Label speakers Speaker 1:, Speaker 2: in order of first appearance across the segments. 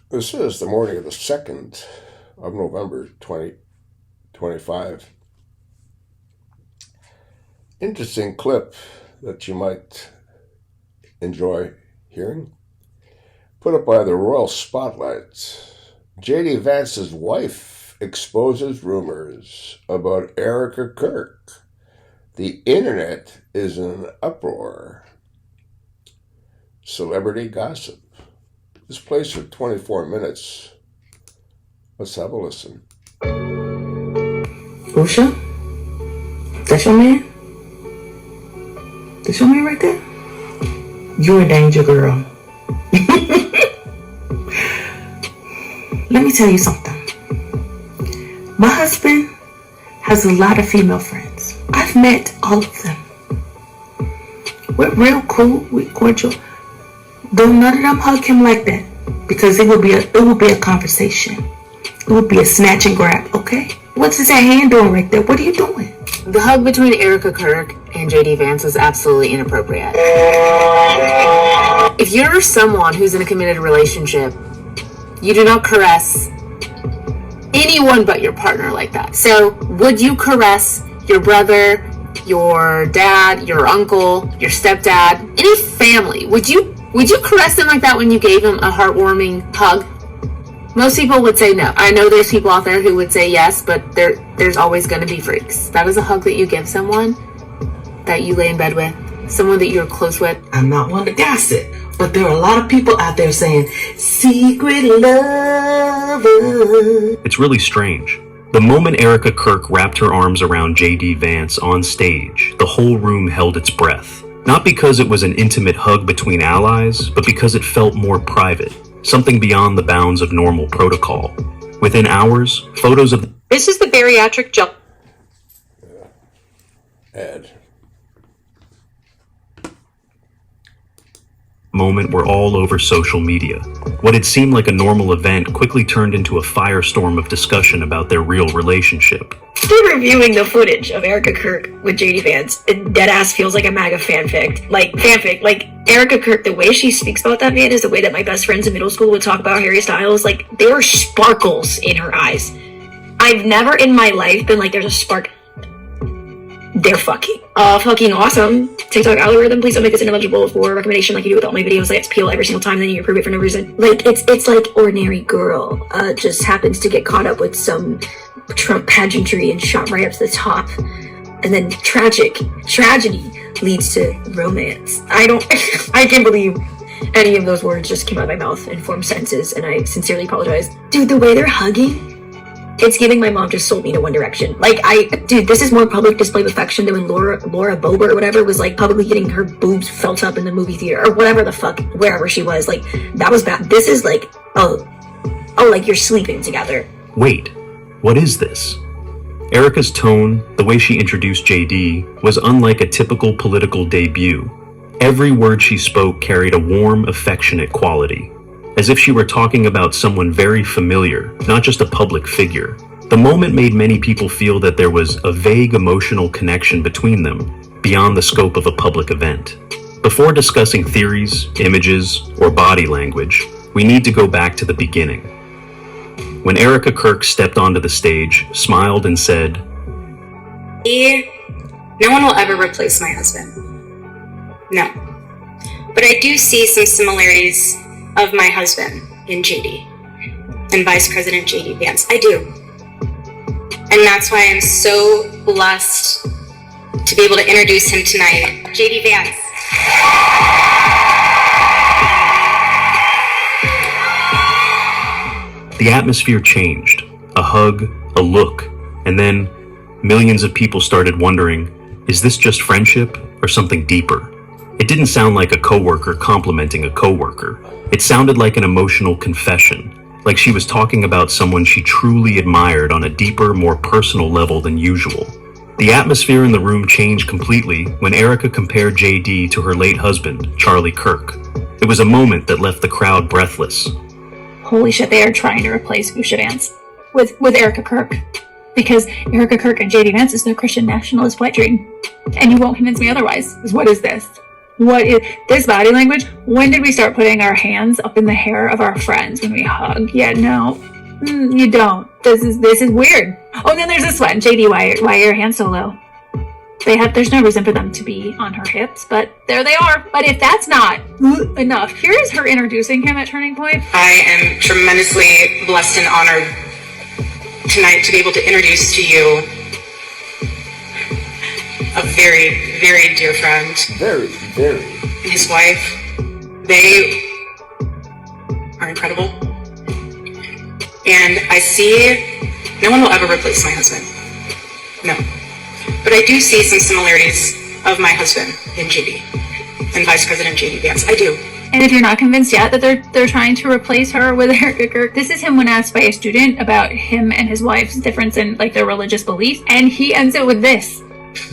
Speaker 1: This is the morning of the 2nd of November 2025. Interesting clip that you might enjoy hearing. Put up by the Royal Spotlight. J.D. Vance's wife exposes rumors about Erika Kirk. The internet is in an uproar. Celebrity gossip. This plays for 24 minutes. Let's have a listen.
Speaker 2: Usha? That's your man? That's your man right there? You're a danger, girl. Let me tell you something. My husband has a lot of female friends. I've met all of them. We're real cool, we're cordial. Don't none of them hug him like that, because it will be a conversation. It would be a snatch and grab, okay? What's his hand doing right there? What are you doing?
Speaker 3: The hug between Erika Kirk and J.D. Vance is absolutely inappropriate. If you're someone who's in a committed relationship, you do not caress anyone but your partner like that. So, would you caress your brother, your dad, your uncle, your stepdad, any family? Would you caress them like that when you gave them a heartwarming hug? Most people would say no. I know there's people out there who would say yes, but there's always going to be freaks. That is a hug that you give someone that you lay in bed with, someone that you're close with.
Speaker 2: I'm not one to gossip, but there are a lot of people out there saying, secret lover.
Speaker 4: It's really strange. The moment Erika Kirk wrapped her arms around J.D. Vance on stage, the whole room held its breath. Not because it was an intimate hug between allies, but because it felt more private. Something beyond the bounds of normal protocol. Within hours, photos of...
Speaker 3: This is the bariatric jump.
Speaker 1: Ad.
Speaker 4: Moment were all over social media. What had seemed like a normal event quickly turned into a firestorm of discussion about their real relationship.
Speaker 5: Still reviewing the footage of Erika Kirk with JD Vance, it deadass feels like a MAGA fanfic. Like Erika Kirk, the way she speaks about that man is the way that my best friends in middle school would talk about Harry Styles. Like, there are sparkles in her eyes. I've never in my life been like, there's a spark. They're fucking awesome. TikTok algorithm, please don't make this ineligible for recommendation like you do with all my videos. Like, it's peel every single time, then you approve it for no reason. Like, it's like ordinary girl just happens to get caught up with some Trump pageantry and shot right up to the top, and then tragedy leads to romance. I can't believe any of those words just came out of my mouth in formed sentences, and I sincerely apologize. Dude, the way they're hugging, it's giving my mom just sold me to One Direction. Dude, this is more public display of affection than when Laura Boebert or whatever was like publicly getting her boobs felt up in the movie theater or whatever the fuck, wherever she was. Like, that was bad. This is like, like you're sleeping together.
Speaker 4: Wait, what is this? Erika's tone, the way she introduced JD, was unlike a typical political debut. Every word she spoke carried a warm, affectionate quality, as if she were talking about someone very familiar, not just a public figure. The moment made many people feel that there was a vague emotional connection between them, beyond the scope of a public event. Before discussing theories, images, or body language, we need to go back to the beginning. When Erika Kirk stepped onto the stage, smiled and said,
Speaker 6: No one will ever replace my husband. No. But I do see some similarities of my husband in JD and Vice President JD Vance. I do. And that's why I'm so blessed to be able to introduce him tonight. JD Vance.
Speaker 4: The atmosphere changed. A hug, a look, and then millions of people started wondering, is this just friendship or something deeper? It didn't sound like a coworker complimenting a coworker. It sounded like an emotional confession, like she was talking about someone she truly admired on a deeper, more personal level than usual. The atmosphere in the room changed completely when Erika compared JD to her late husband, Charlie Kirk. It was a moment that left the crowd breathless.
Speaker 7: Holy shit, they are trying to replace Usha Vance with Erika Kirk. Because Erika Kirk and JD Vance is their Christian nationalist wet dream. And you won't convince me otherwise. What is this? What is this body language? When did we start putting our hands up in the hair of our friends when we hug? Yeah, no, you don't. This is weird. Oh, and then there's this one. JD, why are your hands so low? There's no reason for them to be on her hips, but there they are. But if that's not enough, here is her introducing him at Turning Point.
Speaker 6: I am tremendously blessed and honored tonight to be able to introduce to you a very, very dear friend.
Speaker 1: Very, very.
Speaker 6: And his wife. They are incredible. And I see no one will ever replace my husband. No. But I do see some similarities of my husband in JD and Vice President JD Vance. I do.
Speaker 7: And if you're not convinced yet that they're trying to replace her with Erika Kirk, this is him when asked by a student about him and his wife's difference in like their religious beliefs, and he ends it with this.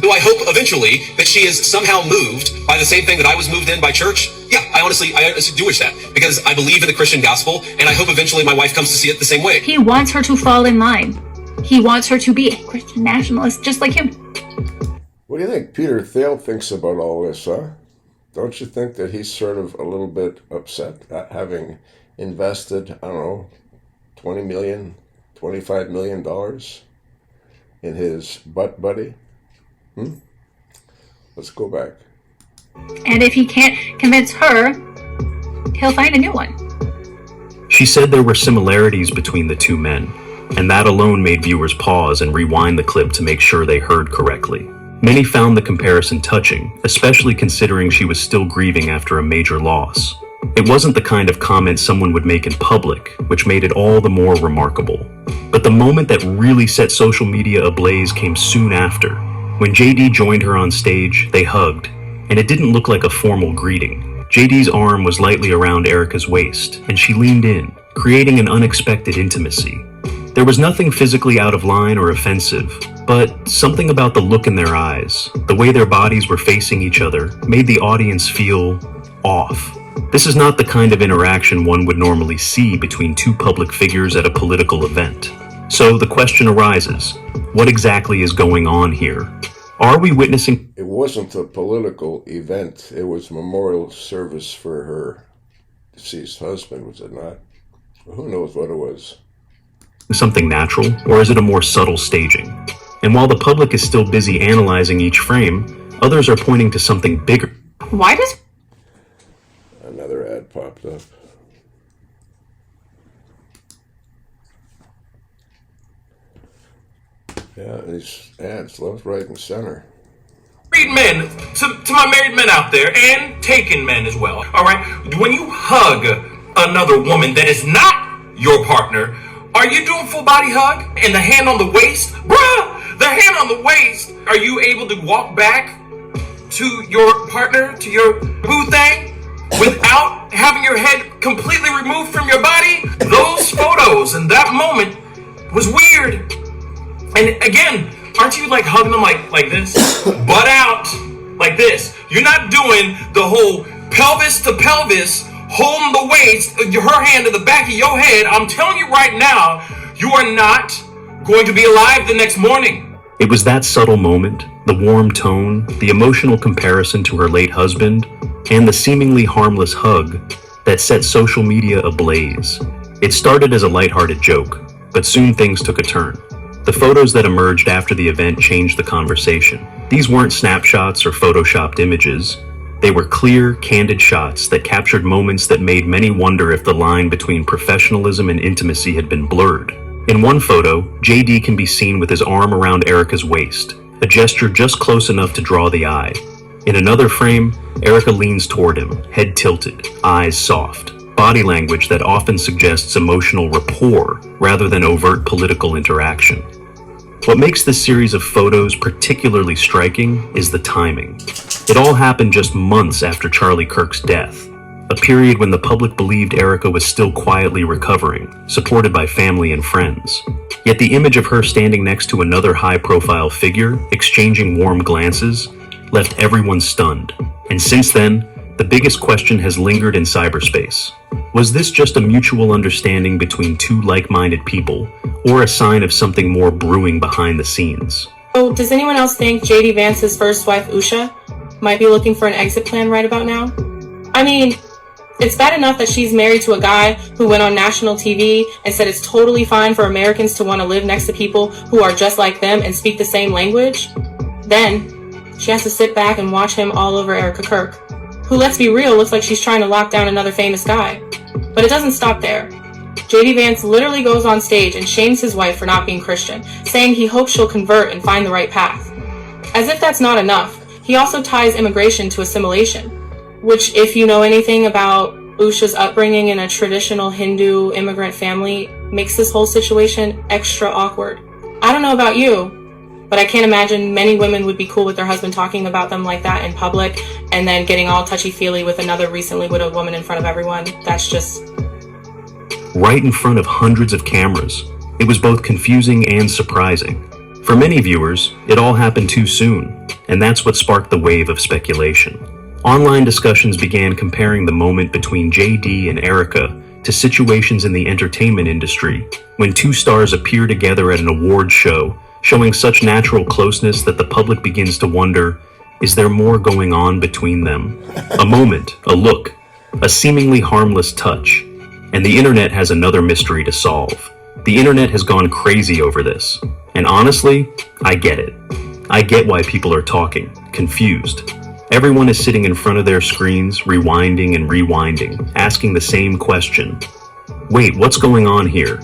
Speaker 8: Do I hope eventually that she is somehow moved by the same thing that I was moved in by church? Yeah, I honestly do wish that, because I believe in the Christian gospel, and I hope eventually my wife comes to see it the same way.
Speaker 7: He wants her to fall in line. He wants her to be a Christian nationalist, just like him.
Speaker 1: What do you think Peter Thiel thinks about all this, huh? Don't you think that he's sort of a little bit upset at having invested, I don't know, $20 million, $25 million in his butt buddy? Let's go back.
Speaker 7: And if he can't convince her, he'll find a new one.
Speaker 4: She said there were similarities between the two men, and that alone made viewers pause and rewind the clip to make sure they heard correctly. Many found the comparison touching, especially considering she was still grieving after a major loss. It wasn't the kind of comment someone would make in public, which made it all the more remarkable. But the moment that really set social media ablaze came soon after. When JD joined her on stage, they hugged, and it didn't look like a formal greeting. JD's arm was lightly around Erika's waist, and she leaned in, creating an unexpected intimacy. There was nothing physically out of line or offensive, but something about the look in their eyes, the way their bodies were facing each other, made the audience feel off. This is not the kind of interaction one would normally see between two public figures at a political event. So the question arises, what exactly is going on here? Are we witnessing...
Speaker 1: It wasn't a political event. It was a memorial service for her deceased husband, was it not? Well, who knows what it was?
Speaker 4: Something natural, or is it a more subtle staging? And while the public is still busy analyzing each frame, others are pointing to something bigger.
Speaker 7: Why does...
Speaker 1: Another ad popped up. Yeah, these ads left, right, and center.
Speaker 9: Married men, to my married men out there, and taken men as well, all right? When you hug another woman that is not your partner, are you doing full body hug? And the hand on the waist? Bruh! The hand on the waist! Are you able to walk back to your partner, to your boo thing, without having your head completely removed from your body? Those photos and that moment was weird. And again, aren't you like hugging them like this? Butt out, like this. You're not doing the whole pelvis to pelvis, holding the waist, her hand to the back of your head. I'm telling you right now, you are not going to be alive the next morning.
Speaker 4: It was that subtle moment, the warm tone, the emotional comparison to her late husband, and the seemingly harmless hug that set social media ablaze. It started as a lighthearted joke, but soon things took a turn. The photos that emerged after the event changed the conversation. These weren't snapshots or photoshopped images. They were clear, candid shots that captured moments that made many wonder if the line between professionalism and intimacy had been blurred. In one photo, JD can be seen with his arm around Erika's waist, a gesture just close enough to draw the eye. In another frame, Erika leans toward him, head tilted, eyes soft. Body language that often suggests emotional rapport rather than overt political interaction. What makes this series of photos particularly striking is the timing. It all happened just months after Charlie Kirk's death, a period when the public believed Erika was still quietly recovering, supported by family and friends. Yet the image of her standing next to another high-profile figure, exchanging warm glances, left everyone stunned. And since then, the biggest question has lingered in cyberspace. Was this just a mutual understanding between two like-minded people, or a sign of something more brewing behind the scenes?
Speaker 10: So, does anyone else think JD Vance's first wife, Usha, might be looking for an exit plan right about now. I mean, it's bad enough that she's married to a guy who went on national TV and said it's totally fine for Americans to want to live next to people who are just like them and speak the same language. Then, she has to sit back and watch him all over Erika Kirk, who, let's be real, looks like she's trying to lock down another famous guy. But it doesn't stop there. JD Vance literally goes on stage and shames his wife for not being Christian, saying he hopes she'll convert and find the right path. As if that's not enough, he also ties immigration to assimilation, which, if you know anything about Usha's upbringing in a traditional Hindu immigrant family, makes this whole situation extra awkward. I don't know about you, but I can't imagine many women would be cool with their husband talking about them like that in public and then getting all touchy-feely with another recently widowed woman in front of everyone. That's just...
Speaker 4: Right in front of hundreds of cameras. It was both confusing and surprising. For many viewers, it all happened too soon, and that's what sparked the wave of speculation. Online discussions began comparing the moment between JD and Erika to situations in the entertainment industry when two stars appear together at an awards show, showing such natural closeness that the public begins to wonder, is there more going on between them? A moment, a look, a seemingly harmless touch, and the internet has another mystery to solve. The internet has gone crazy over this, and honestly, I get it. I get why people are talking, confused. Everyone is sitting in front of their screens, rewinding and rewinding, asking the same question. Wait, what's going on here?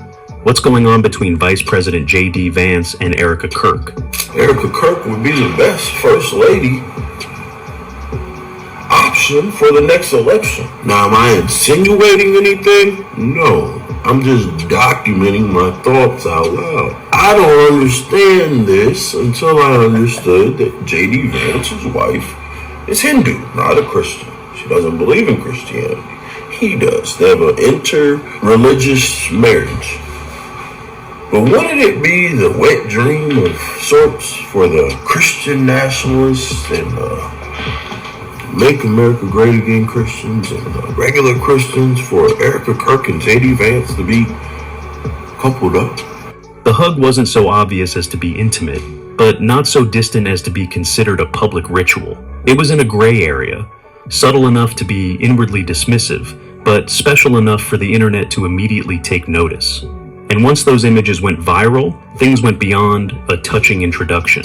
Speaker 4: What's going on between Vice President J.D. Vance and Erika Kirk?
Speaker 11: Erika Kirk would be the best First Lady option for the next election. Now, am I insinuating anything? No. I'm just documenting my thoughts out loud. I don't understand this until I understood that J.D. Vance's wife is Hindu, not a Christian. She doesn't believe in Christianity. He does. They have an inter-religious marriage. But wouldn't it be the wet dream of sorts for the Christian nationalists and Make America Great Again Christians and regular Christians for Erika Kirk and J.D. Vance to be coupled up?
Speaker 4: The hug wasn't so obvious as to be intimate, but not so distant as to be considered a public ritual. It was in a gray area, subtle enough to be inwardly dismissive, but special enough for the internet to immediately take notice. And once those images went viral, things went beyond a touching introduction.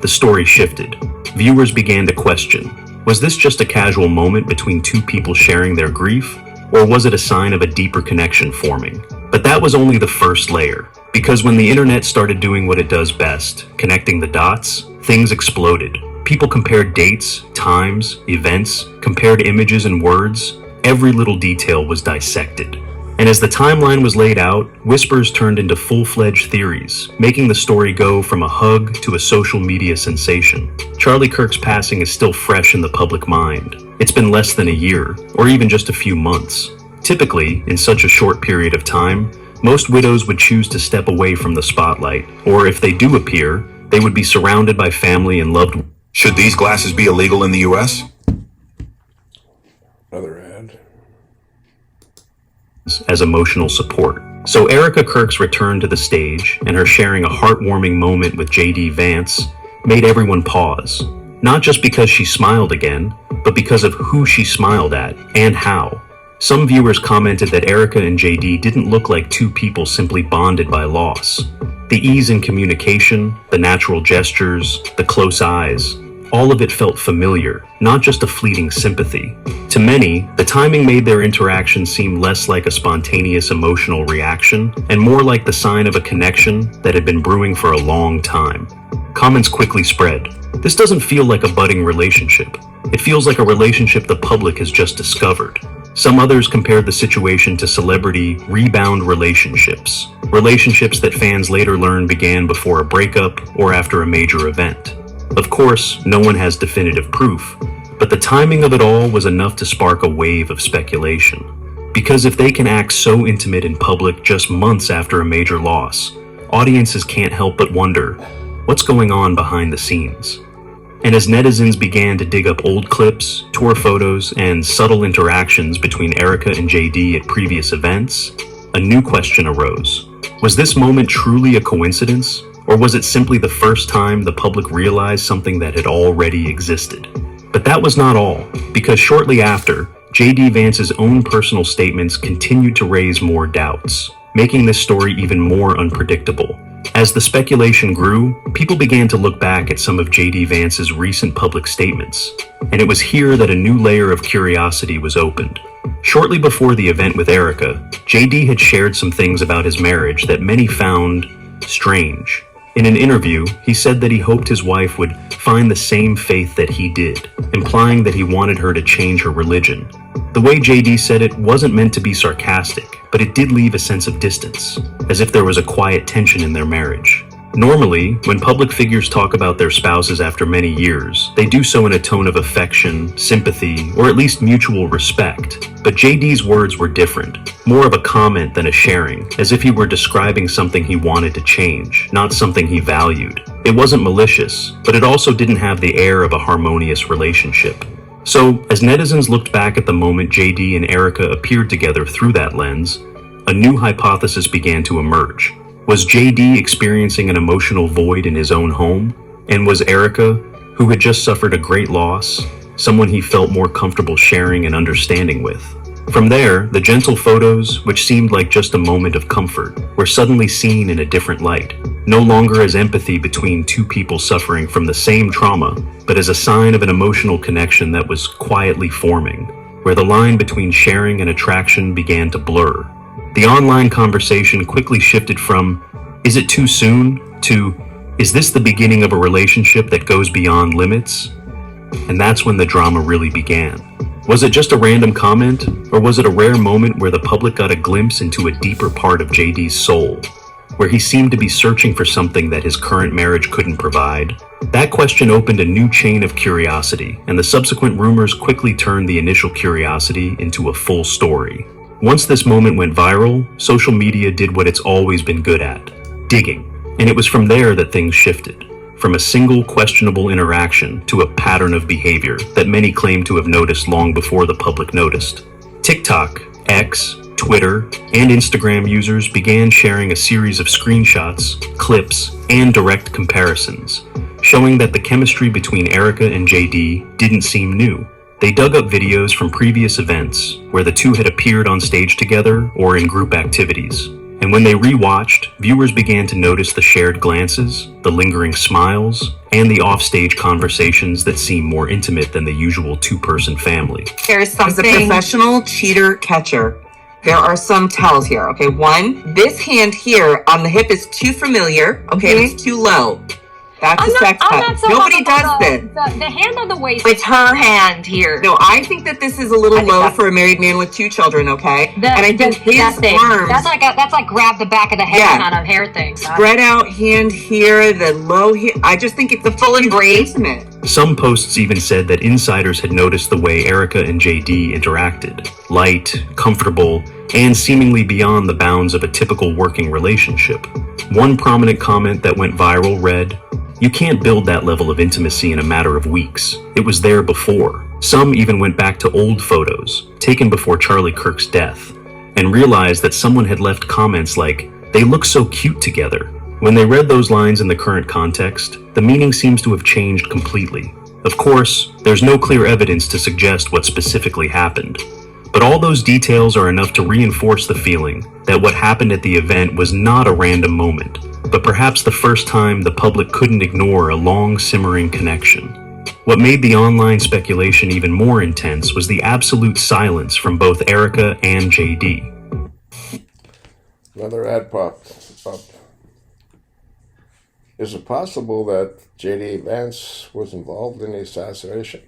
Speaker 4: The story shifted. Viewers began to question, was this just a casual moment between two people sharing their grief, or was it a sign of a deeper connection forming? But that was only the first layer, because when the internet started doing what it does best, connecting the dots, things exploded. People compared dates, times, events, compared images and words. Every little detail was dissected. And as the timeline was laid out, whispers turned into full-fledged theories, making the story go from a hug to a social media sensation. Charlie Kirk's passing is still fresh in the public mind. It's been less than a year, or even just a few months. Typically, in such a short period of time, most widows would choose to step away from the spotlight, or if they do appear, they would be surrounded by family and loved ones.
Speaker 12: Should these glasses be illegal in the U.S.?
Speaker 1: Another ad.
Speaker 4: As emotional support. So Erika Kirk's return to the stage and her sharing a heartwarming moment with J.D. Vance made everyone pause. Not just because she smiled again, but because of who she smiled at and how. Some viewers commented that Erika and J.D. didn't look like two people simply bonded by loss. The ease in communication, the natural gestures, the close eyes, all of it felt familiar, not just a fleeting sympathy. To many, the timing made their interaction seem less like a spontaneous emotional reaction and more like the sign of a connection that had been brewing for a long time. Comments quickly spread. This doesn't feel like a budding relationship. It feels like a relationship the public has just discovered. Some others compared the situation to celebrity rebound relationships. Relationships that fans later learned began before a breakup or after a major event. Of course, no one has definitive proof, but the timing of it all was enough to spark a wave of speculation. Because if they can act so intimate in public just months after a major loss, audiences can't help but wonder, what's going on behind the scenes? And as netizens began to dig up old clips, tour photos, and subtle interactions between Erika and JD at previous events, a new question arose. Was this moment truly a coincidence? Or was it simply the first time the public realized something that had already existed? But that was not all, because shortly after, J.D. Vance's own personal statements continued to raise more doubts, making this story even more unpredictable. As the speculation grew, people began to look back at some of J.D. Vance's recent public statements, and it was here that a new layer of curiosity was opened. Shortly before the event with Erika, J.D. had shared some things about his marriage that many found strange. In an interview, he said that he hoped his wife would find the same faith that he did, implying that he wanted her to change her religion. The way JD said it wasn't meant to be sarcastic, but it did leave a sense of distance, as if there was a quiet tension in their marriage. Normally, when public figures talk about their spouses after many years, they do so in a tone of affection, sympathy, or at least mutual respect. But JD's words were different, more of a comment than a sharing, as if he were describing something he wanted to change, not something he valued. It wasn't malicious, but it also didn't have the air of a harmonious relationship. So, as netizens looked back at the moment JD and Erika appeared together through that lens, a new hypothesis began to emerge. Was JD experiencing an emotional void in his own home? And was Erika, who had just suffered a great loss, someone he felt more comfortable sharing and understanding with? From there, the gentle photos, which seemed like just a moment of comfort, were suddenly seen in a different light, no longer as empathy between two people suffering from the same trauma, but as a sign of an emotional connection that was quietly forming, where the line between sharing and attraction began to blur. The online conversation quickly shifted from, "Is it too soon?" to, "Is this the beginning of a relationship that goes beyond limits?" And that's when the drama really began. Was it just a random comment, or was it a rare moment where the public got a glimpse into a deeper part of JD's soul, where he seemed to be searching for something that his current marriage couldn't provide? That question opened a new chain of curiosity, and the subsequent rumors quickly turned the initial curiosity into a full story. Once this moment went viral, social media did what it's always been good at, digging. And it was from there that things shifted. From a single questionable interaction to a pattern of behavior that many claim to have noticed long before the public noticed. TikTok, X, Twitter, and Instagram users began sharing a series of screenshots, clips, and direct comparisons, showing that the chemistry between Erika and JD didn't seem new. They dug up videos from previous events where the two had appeared on stage together or in group activities. And when they rewatched, viewers began to notice the shared glances, the lingering smiles, and the offstage conversations that seem more intimate than the usual two-person family.
Speaker 13: There's something. As a professional cheater catcher, there are some tells here, okay? One, this hand here on the hip is too familiar, okay? It's too low. That's a sex cut. Nobody does this.
Speaker 14: The hand on the waist.
Speaker 13: It's her hand here. No, I think that this is a little low for a married man with two children, okay? And I think his arms.
Speaker 14: That's like grab the back of the head kind of hair thing.
Speaker 13: Spread out hand here, the low here. I just think it's the full embrace.
Speaker 4: Some posts even said that insiders had noticed the way Erika and JD interacted. Light, comfortable, and seemingly beyond the bounds of a typical working relationship. One prominent comment that went viral read, "You can't build that level of intimacy in a matter of weeks. It was there before." Some even went back to old photos, taken before Charlie Kirk's death, and realized that someone had left comments like, "They look so cute together." When they read those lines in the current context, the meaning seems to have changed completely. Of course, there's no clear evidence to suggest what specifically happened. But all those details are enough to reinforce the feeling that what happened at the event was not a random moment, but perhaps the first time the public couldn't ignore a long simmering connection. What made the online speculation even more intense was the absolute silence from both Erika and JD.
Speaker 1: Another ad popped up. Is it possible that JD Vance was involved in the assassination?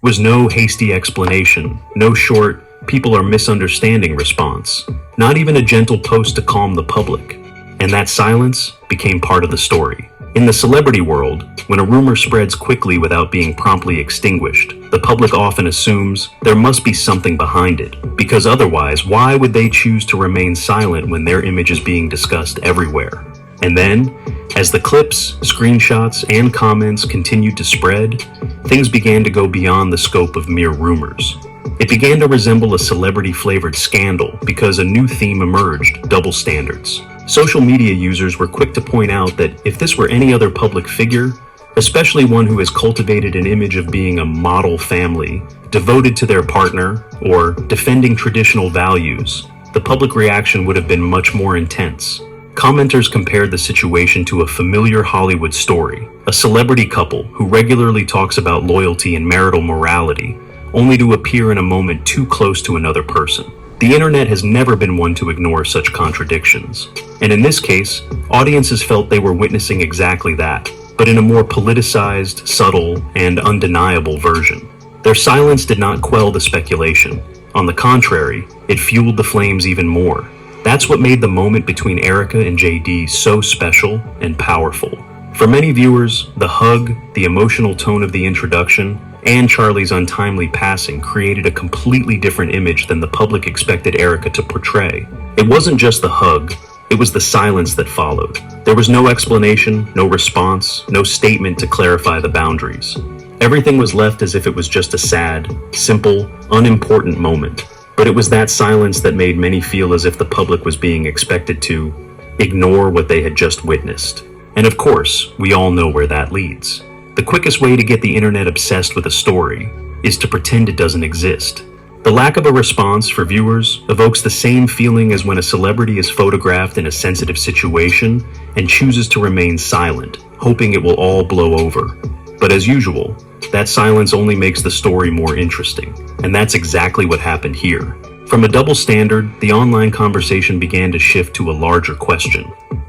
Speaker 4: Was no hasty explanation, no short, "people are misunderstanding" response, not even a gentle post to calm the public. And that silence became part of the story. In the celebrity world, when a rumor spreads quickly without being promptly extinguished, the public often assumes there must be something behind it, because otherwise, why would they choose to remain silent when their image is being discussed everywhere? And then, as the clips, screenshots, and comments continued to spread, things began to go beyond the scope of mere rumors. It began to resemble a celebrity-flavored scandal because a new theme emerged: double standards. Social media users were quick to point out that if this were any other public figure, especially one who has cultivated an image of being a model family, devoted to their partner, or defending traditional values. The public reaction would have been much more intense. Commenters compared the situation to a familiar Hollywood story, a celebrity couple who regularly talks about loyalty and marital morality, only to appear in a moment too close to another person. The internet has never been one to ignore such contradictions. And in this case, audiences felt they were witnessing exactly that, but in a more politicized, subtle, and undeniable version. Their silence did not quell the speculation. On the contrary, it fueled the flames even more. That's what made the moment between Erika and JD so special and powerful. For many viewers, the hug, the emotional tone of the introduction, and Charlie's untimely passing created a completely different image than the public expected Erika to portray. It wasn't just the hug, it was the silence that followed. There was no explanation, no response, no statement to clarify the boundaries. Everything was left as if it was just a sad, simple, unimportant moment. But it was that silence that made many feel as if the public was being expected to ignore what they had just witnessed. And of course, we all know where that leads. The quickest way to get the internet obsessed with a story is to pretend it doesn't exist. The lack of a response for viewers evokes the same feeling as when a celebrity is photographed in a sensitive situation and chooses to remain silent, hoping it will all blow over. But as usual, that silence only makes the story more interesting, and that's exactly what happened here. From a double standard, the online conversation began to shift to a larger question.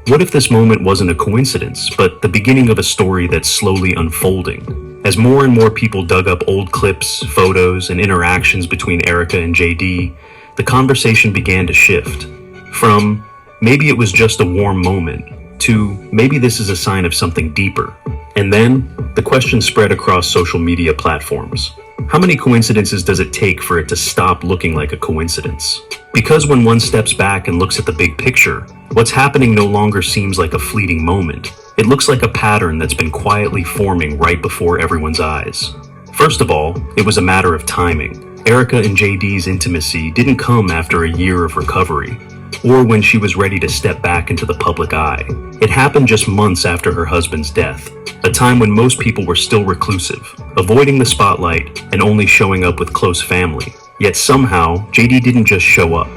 Speaker 4: What if this moment wasn't a coincidence, but the beginning of a story that's slowly unfolding? As more and more people dug up old clips, photos, and interactions between Erika and JD, the conversation began to shift. From, maybe it was just a warm moment, to, maybe this is a sign of something deeper. And then, the question spread across social media platforms. How many coincidences does it take for it to stop looking like a coincidence? Because when one steps back and looks at the big picture, what's happening no longer seems like a fleeting moment. It looks like a pattern that's been quietly forming right before everyone's eyes. First of all, it was a matter of timing. Erika and JD's intimacy didn't come after a year of recovery, or when she was ready to step back into the public eye. It happened just months after her husband's death, a time when most people were still reclusive, avoiding the spotlight and only showing up with close family. Yet somehow, JD didn't just show up.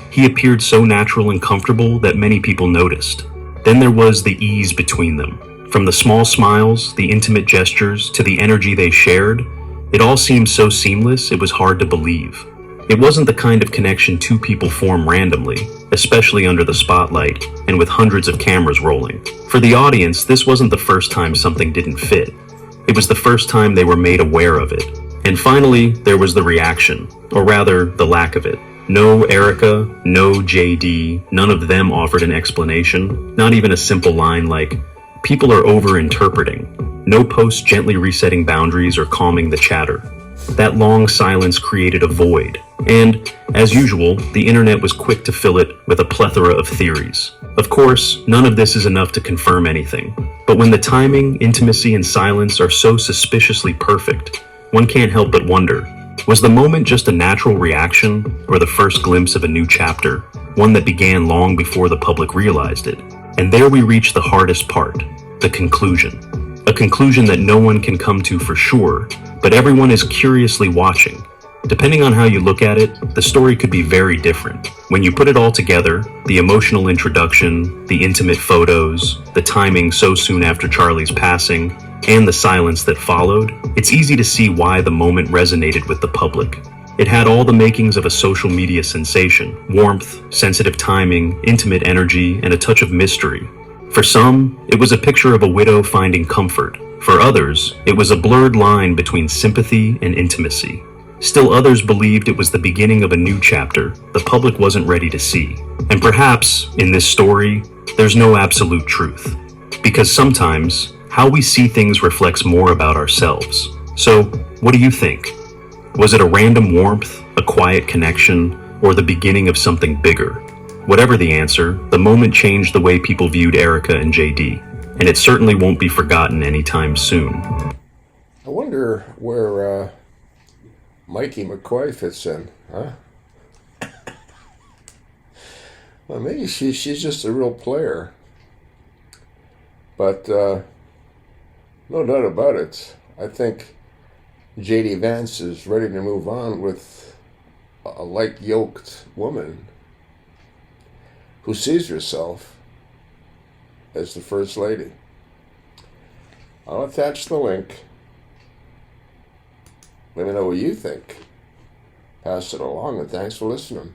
Speaker 4: He appeared so natural and comfortable that many people noticed. Then there was the ease between them. From the small smiles, the intimate gestures, to the energy they shared, it all seemed so seamless it was hard to believe. It wasn't the kind of connection two people form randomly, especially under the spotlight and with hundreds of cameras rolling. For the audience, this wasn't the first time something didn't fit. It was the first time they were made aware of it. And finally, there was the reaction, or rather, the lack of it. No Erika, no JD, none of them offered an explanation, not even a simple line like, "People are over-interpreting." No post gently resetting boundaries or calming the chatter. That long silence created a void, and, as usual, the internet was quick to fill it with a plethora of theories. Of course, none of this is enough to confirm anything, but when the timing, intimacy, and silence are so suspiciously perfect, one can't help but wonder, was the moment just a natural reaction, or the first glimpse of a new chapter, one that began long before the public realized it? And there we reach the hardest part, the conclusion. A conclusion that no one can come to for sure, but everyone is curiously watching. Depending on how you look at it, the story could be very different. When you put it all together, the emotional introduction, the intimate photos, the timing so soon after Charlie's passing, and the silence that followed, it's easy to see why the moment resonated with the public. It had all the makings of a social media sensation: warmth, sensitive timing, intimate energy, and a touch of mystery. For some, it was a picture of a widow finding comfort. For others, it was a blurred line between sympathy and intimacy. Still others believed it was the beginning of a new chapter the public wasn't ready to see. And perhaps, in this story, there's no absolute truth. Because sometimes, how we see things reflects more about ourselves. So, what do you think? Was it a random warmth, a quiet connection, or the beginning of something bigger? Whatever the answer, the moment changed the way people viewed Erika and JD, and it certainly won't be forgotten anytime soon.
Speaker 1: I wonder where Mikey McCoy fits in, huh? Well, maybe she's just a real player. But No doubt about it. I think J.D. Vance is ready to move on with a like-yoked woman who sees herself as the First Lady. I'll attach the link. Let me know what you think. Pass it along, and thanks for listening.